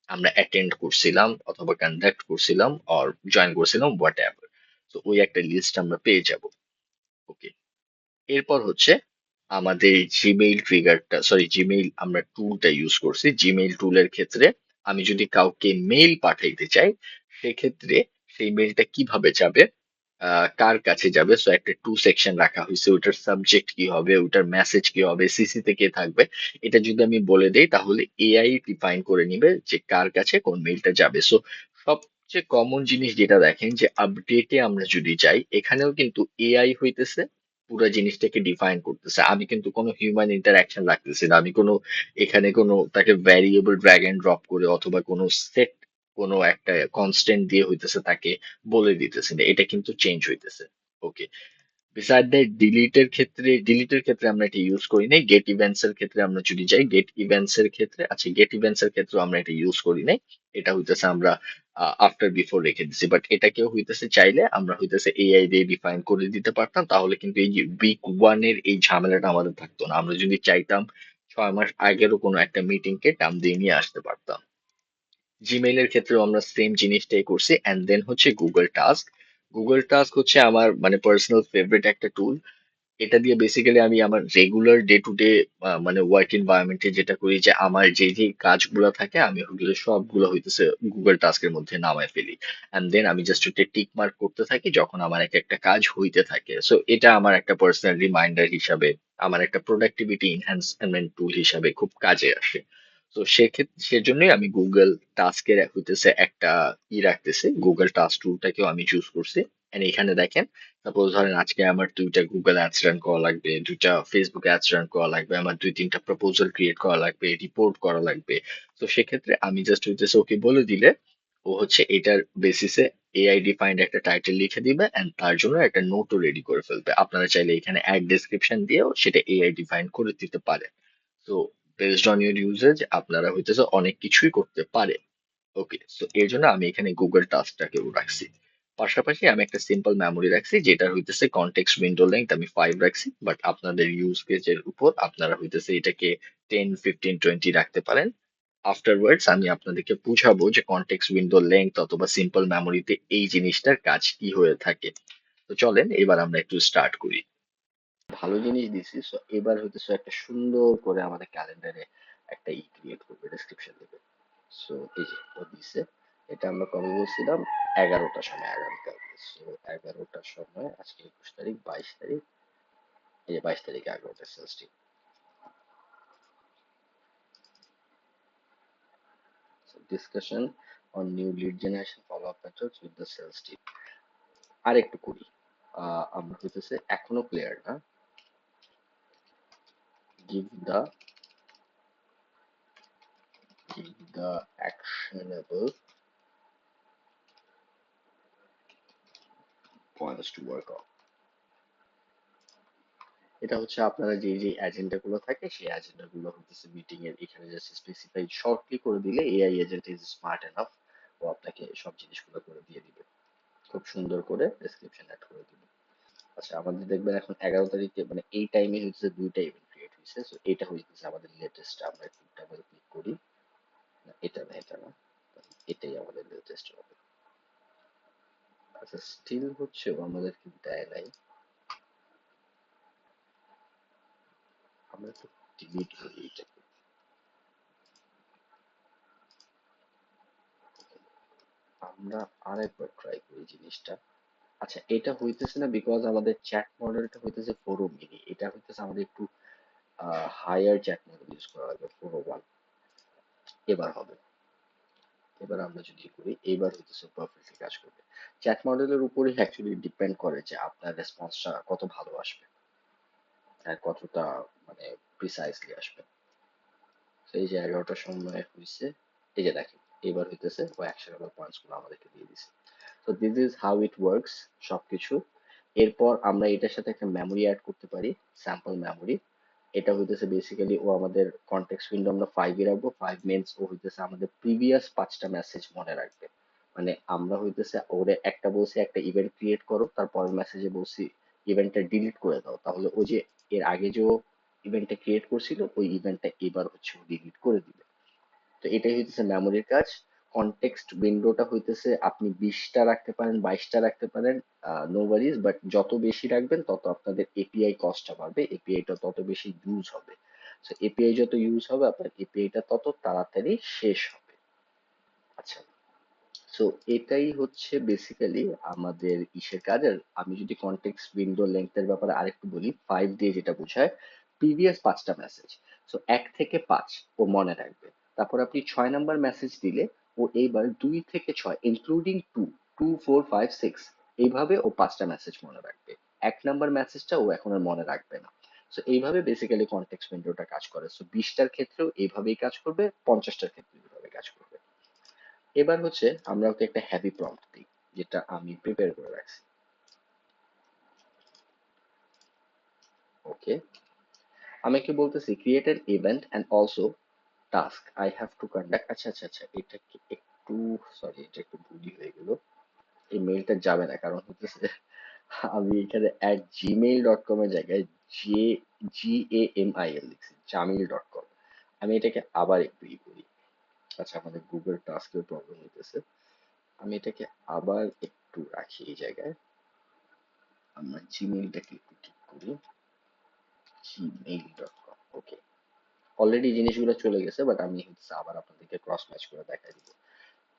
আমরা অ্যাটেন্ড করছিলাম অথবা কন্ডাক্ট করছিলাম অর জয়েন করছিলাম, হোয়াট এভার। তো ওই একটা লিস্ট আমরা পেয়ে যাব। ওকে, এরপর হচ্ছে আমাদের জিমেইল ট্রিগারটা, সরি জিমেইল আমরা টুলটা ইউজ করছি। জিমেইল টুলের ক্ষেত্রে আমি যদি কাউকে মেইল পাঠাইতে চাই, সেক্ষেত্রে সেই মেইলটা কিভাবে যাবে, কার কাছে যাবে, সো একটা 2 সেকশন রাখা হয়েছে। ওটার সাবজেক্ট কি হবে, ওটার মেসেজ কি হবে, সিসি তে কে থাকবে, এটা যদি আমি বলে দেই তাহলে এআই ডিফাইন করে নিবে যে কার কাছে কোন মেইলটা যাবে। সো সবচেয়ে কমন জিনিস যেটা দেখেন যে আপডেটে আমরা যদি যাই, এখানেও কিন্তু এআই হইতেছে পুরো জিনিসটাকে ডিফাইন করতেছে। আমি কিন্তু কোনো হিউম্যান ইন্টারাকশন রাখতেছি না, আমি কোনো এখানে কোনো তাকে ভ্যারিয়েবল ড্র্যাগ এন্ড ড্রপ করে অথবা কোনো সেট কোনো একটা কনস্ট্যান্ট দিয়ে হইতেছে তাকে বলে দিতেছে না, এটা কিন্তু চেঞ্জ হইতেছে। ওকে, বিসাইড দ্যাট ডিলিটের ক্ষেত্রে আমরা এটা ইউজ করি নাই। গেট ইভেন্টস এর ক্ষেত্রে আমরা যদি যাই, গেট ইভেন্টস এর ক্ষেত্রে, আচ্ছা গেট ইভেন্টস এর ক্ষেত্রে আমরা এটা ইউজ করি নাই। এটা হইতেছে আমরা আফটার বিফোর রেখে দিছি, বাট এটাকেও হইতেছে চাইলে আমরা হইতেছে এআই দিয়ে ডিফাইন করে দিতে পারতাম, তাহলে কিন্তু এই যে উইক 1 এর এই ঝামেলাটা আমাদের থাকতো না। আমরা যদি চাইতাম 6 মাস আগেরও কোনো একটা মিটিং কে টার্ম দিয়ে নিয়ে আসতে পারতাম। জিমেইলের ক্ষেত্রেও আমরা সেম জিনিসটাই করছি। অ্যান্ড দেন হচ্ছে গুগল টাস্ক। গুগল টাস্ক হচ্ছে আমার মানে পার্সোনাল ফেভারিট একটা টুল। এটা দিয়ে বেসিক্যালি আমি আমার রেগুলার ডে টু ডে মানে ওয়ার্ক এনভায়রনমেন্টে যেটা করি, যে আমার যে যে কাজগুলো থাকে আমি ওগুলো সবগুলো হইতেছে গুগল টাস্কের মধ্যে নামায় ফেলি। এন্ড দেন আমি জাস্ট ওটা টিক মার্ক করতে থাকি যখন আমার এক একটা কাজ হইতে থাকে। সো এটা আমার একটা পার্সোনাল রিমাইন্ডার হিসাবে, আমার একটা প্রোডাক্টিভিটি এনহ্যান্সমেন্ট টুল হিসাবে খুব কাজে আসে। তো সেক্ষেত্রে সেজন্যই আমি গুগল টাস্কের হইতেছে একটা রাখতেছি, গুগল টাস্ক টুলটাকেও আমি চুজ করছি। And এখানে দেখেন, সাপোজ ধরেন আজকে আমার 2টা গুগল অ্যাডস রান করা লাগবে, 2টা ফেসবুক অ্যাডস রান করা লাগবে, আমার 2-3টা প্রপোজাল ক্রিয়েট করা লাগবে, রিপোর্ট করা লাগবে। তো সেক্ষেত্রে আমি জাস্ট হইতেছে ওকে বলে দিলে ও হচ্ছে এটার বেসিসে এআই ডিফাইন্ড একটা টাইটেল লিখে দিবে, এন্ড তার জন্য একটা নোটও রেডি করে ফেলবে। আপনারা চাইলে এখানে অ্যাড ডেসক্রিপশন দিয়েও সেটা এআই ডিফাইন করে দিতে পারে। তো বেসড অন ইউর ইউজেজ আপনারা হইতেছে অনেক কিছুই করতে পারে। ওকে, সো এর জন্য আমি এখানে গুগল টাস্কটাকেও রাখছি। পাশাপাশি আমি একটা সিম্পল মেমোরি রাখছি, যেটা হইতেছে কনটেক্সট উইন্ডো লেন্থ আমি 5 রাখছি, বাট আপনাদের ইউজ কেসের উপর আপনারা হইতেছে এটাকে 10, 15, 20 রাখতে পারেন। আফটারওয়ার্ডস আমি আপনাদেরকে বুঝাবো যে কনটেক্সট উইন্ডো লেন্থ অথবা সিম্পল মেমোরিতে এই জিনিসটার কাজ কি হয়ে থাকে। তো চলেন এবার আমরা একটু স্টার্ট করি। ভালো জিনিস দিছি, সো এবার হইতেছে একটা সুন্দর করে আমাদের ক্যালেন্ডারে একটা ক্রিয়েট করবে, ডেসক্রিপশন দেবে। সো এই যে ও দিছে, এটা আমরা কবে বলছিলাম? 11টার সময়, আগামীকাল। সো 11টার সময়, আজকে 21 তারিখ, 22 তারিখ, এই যে 22 তারিখে 11টা sales team discussion on new lead generation follow up methods with the sales team. আর একটু করি, আমরা হইতেছে এখনো ক্লিয়ার না। Give the actionable points to work on। এটা হচ্ছে আপনারা যে যে এজেন্ডা গুলো থাকে সেই এজেন্ডা গুলো হচ্ছে মিটিং এর এখানে জাস্ট স্পেসিফাই শর্টলি করে দিলে AI agent is smart enough, ও আপনাকে সব জিনিসগুলো করে দিয়ে দিবে, খুব সুন্দর করে ডেসক্রিপশন অ্যাড করে দিবে। আচ্ছা, আমাদের দেখবেন এখন 11 তারিখে মানে এই টাইমে হচ্ছে 2টা ইভেন্ট ক্রিয়েট হয়েছে। সো এটা হচ্ছে আমাদের লেটেস্ট। আমরা একটু ডাবল ক্লিক করি, না এটা না, এটা না, এটাই আমাদের লেটেস্ট হবে। আচ্ছা, স্টিল হচ্ছে ও আমাদেরকে দেয় নাই, আমরা একটু ডিলিট করি এটাকে। আমরা আরেকবার ট্রাই করি জিনিসটা। আচ্ছা, এটা হইতেছে না বিকজ আমাদের চ্যাট মডেলটা হইতেছে 4 মিনি, এটা হইতেছে আমাদের একটু হায়ার চ্যাট মডেল ইউজ করা লাগবে, 401। এবার হবে, এবার আমরা যদি করি এবার হইতেছে পারফেক্টলি কাজ করবে। চ্যাট মডেলের উপরে অ্যাকচুয়ালি ডিপেন্ড করে যে আপনার রেসপন্সটা কত ভালো আসবে আর কতটা মানে প্রিসাইসলি আসবে। তো এই যে 11টার সময় হয়েছে, এই যে দেখেন এবার হইতেছে ও অ্যাকশনেবল পয়েন্টস গুলো আমাদেরকে দিয়ে দিছে। তো this is how it works সবকিছু। এরপর আমরা এটার সাথে একটা মেমোরি অ্যাড করতে পারি, স্যাম্পল মেমোরি। এটা হইতেছে বেসিক্যালি ও আমাদের কনটেক্সট উইন্ডো আমরা 5 এ রাখবো। 5 মিনস ও হইতেছে আমাদের প্রিভিয়াস 5টা মেসেজ মনে রাখবে। মানে আমরা হইতেছে ওরে একটা বলছি একটা ইভেন্ট ক্রিয়েট করো, তারপরের মেসেজে বলছি ইভেন্টটা ডিলিট করে দাও, তাহলে ওই যে এর আগে যে ইভেন্টটা ক্রিয়েট করছিল ওই ইভেন্টটা এবার হচ্ছে ও ডিলিট করে দিবে। তো এটাই হইতেছে মেমোরির কাজ। কনটেক্সট উইন্ডোটা হইতেছে আপনি 20টা রাখতে পারেন, 22টা রাখতে পারেন, নো ওয়ারিজ, বাট যত বেশি রাখবেন তত আপনাদের এপিআই কস্টটা বাড়বে, এপিআইটা তত বেশি ইউজ হবে। তো এপিআই যত ইউজ হবে আপনার এপিআইটা তত তাড়াতাড়ি শেষ হবে। আচ্ছা, সো এটাই হচ্ছে বেসিক্যালি আমাদের ইসের কাজ। আর আমি যদি কনটেক্সট উইন্ডো লেন্থের ব্যাপারে আরেকটু বলি, 5 দিয়ে যেটা বোঝায় প্রিভিয়াস 5টা মেসেজ। সো 1 থেকে 5 ও মনে রাখবে। তারপর আপনি 6 নাম্বার মেসেজ দিলে ও এইবার 2 থেকে 6 ইনক্লুডিং 2, 2, 4, 5, 6 এইভাবে ও 5টা মেসেজ মনে রাখবে। 1 নাম্বার মেসেজটা ও এখন আর মনে রাখবে না। সো এইভাবে বেসিক্যালি কনটেক্সট উইন্ডোটা কাজ করে। সো 20টার ক্ষেত্রেও এইভাবেই কাজ করবে, 50টার ক্ষেত্রেও এইভাবে কাজ করবে। এবার হচ্ছে আমরা ওকে একটা হ্যাভি প্রম্পট দিই, যেটা আমি প্রিপেয়ার করে রাখছি। ওকে, আমি কি বলতেছি create an event and also task I have to conduct. আচ্ছা আচ্ছা আচ্ছা, এটা কি একটু, সরি এটা একটু ভুলই হয়ে গেল। এই মেইলটা যাবে না, কারণ হচ্ছে আমি এখানে @gmail.com এর জায়গায় জে GAMIL লিখছি, জামিল.com। আমি এটাকে আবার একটু করি। আচ্ছা, আমাদের গুগল টাস্কের প্রবলেম হইতেছে। আমি এটাকে আবার একটু রাখি এই জায়গায়। আমরা জিমেইলটাকে একটু ঠিক করি, gmail.com। ওকে, অলরেডি জিনিসগুলো চলে গেছে, বাট আমি হচ্ছে আবার আপনাদেরকে ক্রস ম্যাচ করে দেখাই দিব।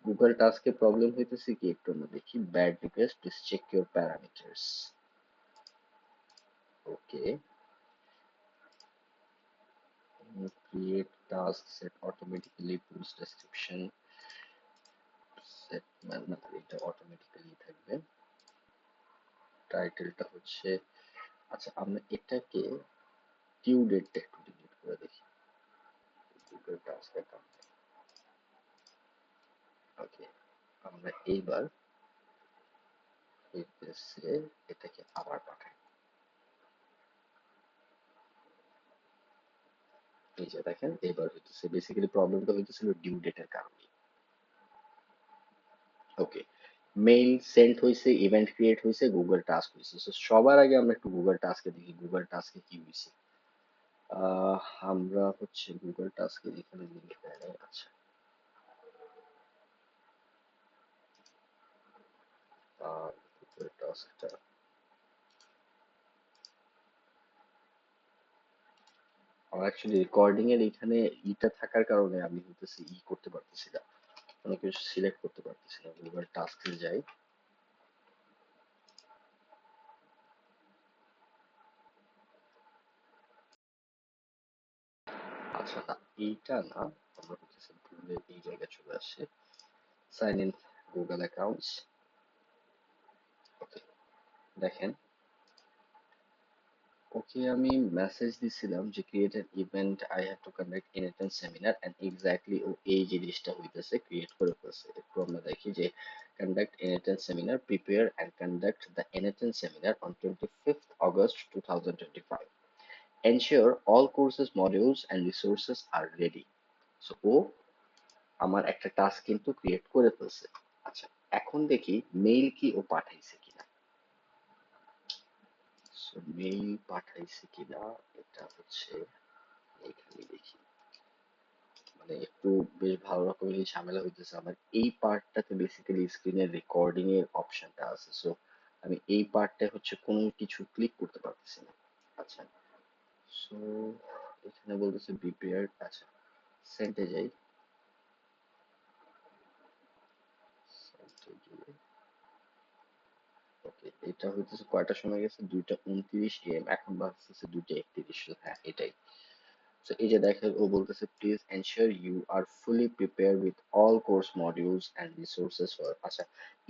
গুগল টাস্কে প্রবলেম হইতেছে কি, একটু আমরা দেখি। Bad request, please check your parameters. Okay, create task, set automatically, post description, set না, এটা অটোমেটিক্যালি থাকবে। টাইটেলটা হচ্ছে, আচ্ছা আমরা এটাকে ডিউ ডেটটা একটু ডিলিট করে দেখি। Google task account. ওকে, আমরা এইবার হইতেছে এটাকে আবার পাঠাই। এই যে দেখেন, এইবার হইতেছে বেসিক্যালি প্রবলেমটা হইতেছিল ডিউ ডেটের কারণে। ওকে, মেইল সেন্ড হয়েছে, ইভেন্ট ক্রিয়েট হয়েছে, গুগল টাস্ক হয়েছে। সো সবার আগে আমরা একটু গুগল টাস্কে দেখি গুগল টাস্কে কি হয়েছে। আমরা হচ্ছে গুগল টাস্কে এখানে লিঙ্ক দেয় নাই। আচ্ছা, গুগল টাস্কটা আমার অ্যাকচুয়ালি রেকর্ডিং এর এখানে ইটা থাকার কারণে আমি হইতেছে করতে পারতেছি না, কোনো কিছু সিলেক্ট করতে পারতেছি না। গুগল টাস্কে যাই। আচ্ছা না, এইটা না, আমরা হচ্ছে ভুলে এই জায়গায় চলে আসছে। Sign in Google accounts. Okay, দেখেন, ওকে আমি মেসেজ দিছিলাম যে create an event, I have to conduct এনএটএন সেমিনার, এন্ড এক্স্যাক্টলি ও এই জিনিসটা হইতেছে ক্রিয়েট করে ফেলছে। একটু আমরা দেখি যে কন্ডাক্ট এনএটএন seminar, prepare and conduct the এনএটএন seminar on 25th August 2025, ensure all courses modules and resources are ready। So ও আমার একটা টাস্ক কিন্তু ক্রিয়েট করে ফেলছে। আচ্ছা, এখন দেখি মেইল কি ও পাঠাইছে কিনা। সো মেইল পাঠাইছে কিনা, এটা হচ্ছে এখানে দেখি। মানে একটু বেশ ভালো রকমেরই ঝামেলা হইতেছে আমার এই পার্টটাতে। বেসিক্যালি স্ক্রিনের রেকর্ডিং এর অপশনটা আছে, সো আমি এই পার্টটা হচ্ছে কোনো কিছু ক্লিক করতে পারতেছি না। আচ্ছা, সো এখানে বলতেছে প্রিপেয়ার্ড। আচ্ছা, সেন্টে যাই। সেন্টে গিয়ে ওকে, এটা হইতেছে কয়টার সময় গেছে, 2:29 AM, এখন বাজতেছে 2:31। হ্যাঁ এটাই। So এই যে দেখেন, ও বলতেছে please ensure you are fully prepare with all course modules and resources for. আচ্ছা,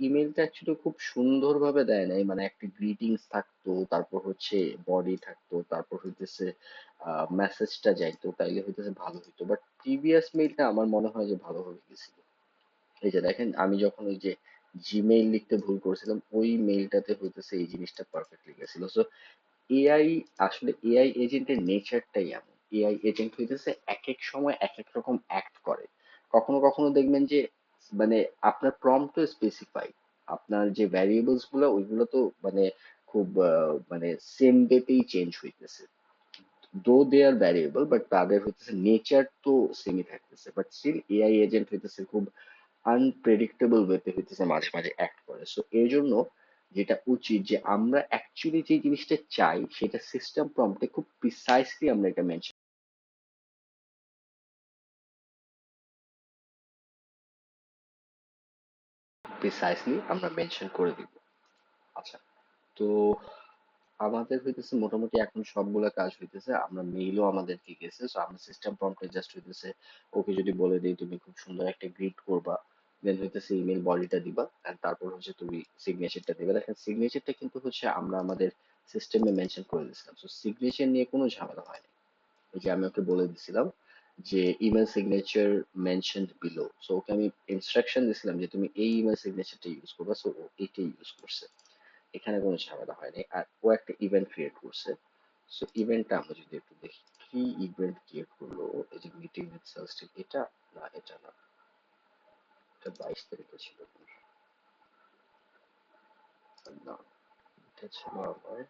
ইমেলটা অ্যাকচুয়ালি খুব সুন্দরভাবে দেয় নাই, মানে একটা গ্রিটিংস থাকতো, তারপর হচ্ছে বডি থাকতো, তারপর হইতেছে মেসেজটা যাইতো, তাইলে হইতেছে ভালো হইতো। বাট প্রিভিয়াস মেইলটা আমার মনে হয় যে ভালোভাবে গেছিল। এই যে দেখেন, আমি যখন ওই যে জিমেইল লিখতে ভুল করেছিলাম, ওই মেইলটাতে হইতেছে এই জিনিসটা পারফেক্টলি গেছিল। সো এআই, আসলে এআই এজেন্টের নেচারটাই এমন। এআই এজেন্ট হইতেছে এক এক সময় এক এক রকম অ্যাক্ট করে। কখনো কখনো দেখবেন যে মানে আপনার প্রম্পটও স্পেসিফাই, আপনার যে ভ্যারিয়েবলস গুলো ওইগুলো তো মানে খুব মানে সেম ডেতেই চেঞ্জ হইতেছে। দো দে আর ভ্যারিয়েবল, বাট তাদের হইতেছে নেচার তো সেমই থাকতেছে, বাট স্টিল এআই এজেন্ট হইতেছে খুব আনপ্রেডিক্টেবল ওয়েতে হইতেছে মাঝে মাঝে অ্যাক্ট করে। সো এর জন্য যেটা উচিত যে আমরা অ্যাকচুয়ালি যে জিনিসটা চাই সেটা সিস্টেম প্রম্পটে খুব প্রিসাইসলি আমরা এটা মেনশন, আমরা মেনশন করে দিব। আচ্ছা, তো আমাদের হইতেছে মোটামুটি এখন সবগুলা কাজ হইতেছে, আমরা মেইলও আমাদের ঠিক গেছে। সো আমরা সিস্টেম প্রম্পটে জাস্ট হইতেছে ওকে যদি বলে দিই তুমি খুব সুন্দর একটা গ্রিড করবা, দেন হইতেছে ইমেল বডিটা দিবা, and তারপর হচ্ছে তুমি সিগনেচারটা দিবে। দেখেন সিগনেচারটা কিন্তু হচ্ছে আমরা আমাদের সিস্টেমে মেনশন করে দিয়েছিলাম, সো সিগনেচার নিয়ে কোনো ঝামেলা হয় না। ওই যে আমি ওকে বলে দিছিলাম যে email signature mentioned below, so okay আমি ইনস্ট্রাকশন দিছিলাম যে তুমি এই ইমেল সিগনেচারটা ইউজ করবা, সো ও এইটাই ইউজ করছে। এখানে কোনো ঝামেলা হয়নি। আর ও একটা ইভেন্ট ক্রিয়েট করছে। সো ইভেন্টটা আমরা যদি একটু দেখি কি ইভেন্ট ক্রিয়েট করলো। এই যে মিটিং উইথ সেলস টিম, এটা না, এটা না। এটা 22 তারিখে ছিল না, এটা ছিল আমার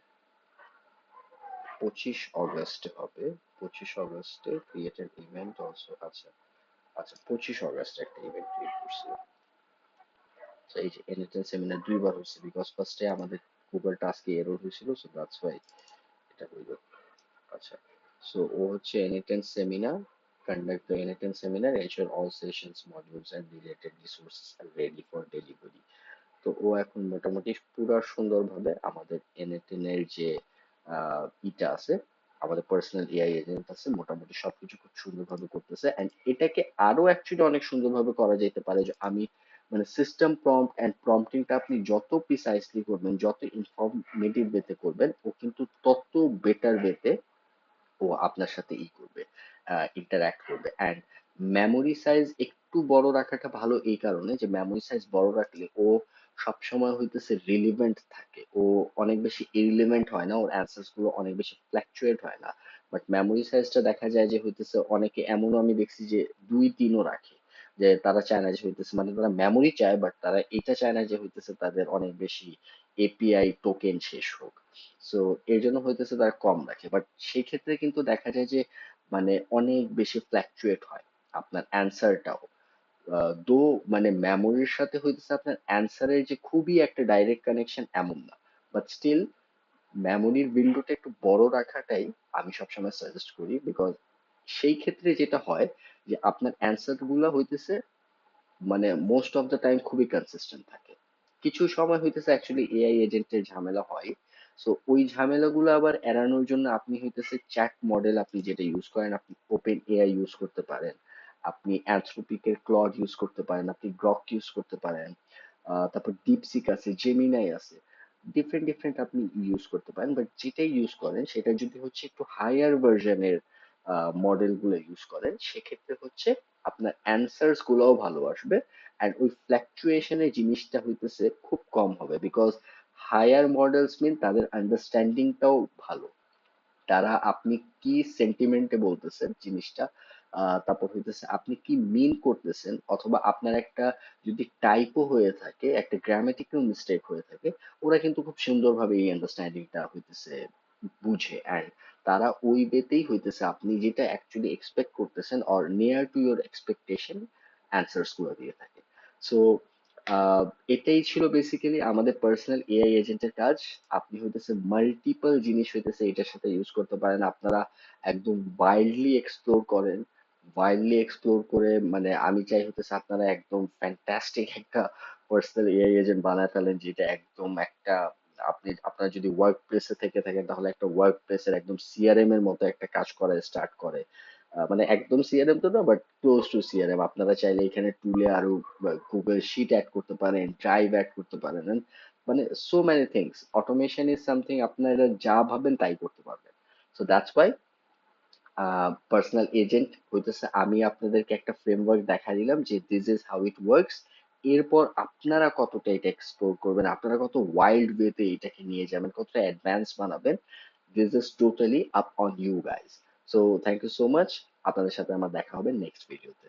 25 আগস্টে হবে। 25 আগস্টে ক্রিয়েটেড ইভেন্ট অলসো, আচ্ছা আচ্ছা 25 আগস্টে একটা ইভেন্ট ক্রিয়েট করছিল। তো এই যে এনএলএম সেমিনার 2বার হয়েছে, বিকজ ফার্স্টে আমাদের গুগল টাস্কে এরর হয়েছিল, সো দ্যাটস ওয়াই এটা হইল। আচ্ছা, সো ও হচ্ছে NLM seminar, conduct the NATM seminar, ensure all sessions, modules and related resources are ready for delivery। তো ও এখন মোটামুটি পুরা সুন্দরভাবে আমাদের এনএলএম এর যে ইটা আছে, আমাদের পার্সোনাল এআই এজেন্ট আছে, মোটামুটি সবকিছু খুব সুন্দরভাবে করতেছে। এন্ড এটাকে আরো অ্যাকচুয়ালি অনেক সুন্দরভাবে করা যেতে পারে, যে আমি মানে সিস্টেম প্রম্পট এন্ড প্রম্পটিংটা আপনি যত প্রিসাইসলি করবেন, যত ইনফরমেটিভ ওয়েতে করবেন, ও কিন্তু তত বেটার ওয়েতে ও আপনার সাথে করবে, ইন্টারঅ্যাক্ট করবে। অ্যান্ড মেমোরি সাইজ একটু বড় রাখাটা ভালো এই কারণে যে মেমোরি সাইজ বড় রাখলে ও সবসময় হইতেছে রিলিভেন্ট থাকে, ও অনেক বেশি ইরিলেভেন্ট হয় না, ওর অ্যান্সার্স গুলো অনেক বেশি ফ্ল্যাকচুয়েট হয় না। বাট মেমোরি সাইজটা দেখা যায় যে হইতেছে অনেকে এমনও আমি দেখছি যে 2-3ও রাখে, যে তারা চায় না যে হইতেছে মানে তারা মেমোরি চায়, বাট তারা এটা চায় না যে হইতেছে তাদের অনেক বেশি এপিআই টোকেন শেষ হোক। সো এর জন্য হইতেছে তারা কম রাখে, বাট সেই ক্ষেত্রে কিন্তু দেখা যায় যে মানে অনেক বেশি ফ্ল্যাকচুয়েট হয় আপনার অ্যান্সারটাও। দো মানে মেমোরির সাথে হইতেছে আপনার অ্যান্সারের যে খুবই একটা ডাইরেক্ট কানেকশন এমন না, বাট স্টিল মেমোরির উইন্ডোটা একটু বড় রাখাটাই আমি সবসময় সাজেস্ট করি, বিকজ সেই ক্ষেত্রে যেটা হয় যে আপনার অ্যান্সার গুলা হইতেছে মানে মোস্ট অফ দ্য টাইম খুবই কনসিস্টেন্ট থাকে। কিছু সময় হইতেছে অ্যাকচুয়ালি এআই এজেন্টের ঝামেলা হয়, সো ওই ঝামেলাগুলো আবার এড়ানোর জন্য আপনি হইতেছে চ্যাট মডেল আপনি যেটা ইউজ করেন, আপনি ওপেন এআই ইউজ করতে পারেন, আপনি অ্যানথ্রোপিকের ক্লড ইউজ করতে পারেন, আপনি গ্রক ইউজ করতে পারেন, তারপর ডিপসিক আছে, জেমিনাই আছে, ডিফারেন্ট ডিফারেন্ট আপনি ইউজ করতে পারেন। বাট যেটাই ইউজ করেন সেটা যদি হচ্ছে একটু হায়ার ভার্সনের মডেল গুলো ইউজ করেন, সেক্ষেত্রে হচ্ছে আপনার অ্যান্সার্স গুলোও ভালো আসবে। অ্যান্ড ওই ফ্ল্যাকচুয়েশনের জিনিসটা হইতেছে খুব কম হবে, বিকজ হায়ার মডেলস মিন তাদের আন্ডারস্ট্যান্ডিংটাও ভালো, তারা আপনি কি সেন্টিমেন্টে বলতেছেন জিনিসটা, তারপর হইতেছে আপনি কি মিন করতেছেন, অথবা আপনার একটা যদি টাইপও হয়ে থাকে, একটা গ্রামেটিক্যাল মিস্টেক হয়ে থাকে, ওরা কিন্তু খুব সুন্দরভাবে এই আন্ডারস্ট্যান্ডিংটা হইতেছে বুঝে। অ্যান্ড তারা ওই ওয়েতেই হইতেছে আপনি যেটা অ্যাকচুয়ালি এক্সপেক্ট করতেছেন or near to your expectation answers গুলো দিয়ে থাকে। সো আহ এটাই ছিল বেসিক্যালি আমাদের পার্সোনাল এআই এজেন্টের কাজ। আপনি হইতেছে মাল্টিপল জিনিস হইতেছে এটার সাথে ইউজ করতে পারেন, আপনারা একদম ওয়াইল্ডলি এক্সপ্লোর করেন। ওয়াইল্ডলি এক্সপ্লোর করে মানে আমি চাই হইতেছে আপনারা একদম ফ্যান্টাস্টিক একটা পার্সোনাল এআই এজেন্ট বানায় ফেলেন, যেটা একদম একটা আপনি আপনার যদি ওয়ার্ক প্লেসে থেকে থাকেন তাহলে একটা ওয়ার্ক প্লেসের একদম সিআরএম এর মতো একটা কাজ করা স্টার্ট করে। মানে একদম সিআরএম তো না, বাট ক্লোজ টু সিআরএম। আপনারা চাইলে এখানে টুলে আরো গুগল শিট অ্যাড করতে পারেন, ড্রাইভ অ্যাড করতে পারেন, and মানে so many things. Automation is something আপনারা যা ভাবেন তাই করতে পারবেন। So that's why personal agent হইতেছে আমি আপনাদেরকে একটা ফ্রেমওয়ার্ক দেখা দিলাম যে this is how it works. এরপর আপনারা কতটা এটা এক্সপ্লোর করবেন, আপনারা কত ওয়াইল্ড ওয়েতে এটাকে নিয়ে যাবেন, কতটা অ্যাডভান্স বানাবেন, this is totally up on you guys. So thank you so much. আপনাদের সাথে আমার দেখা হবে নেক্সট ভিডিওতে।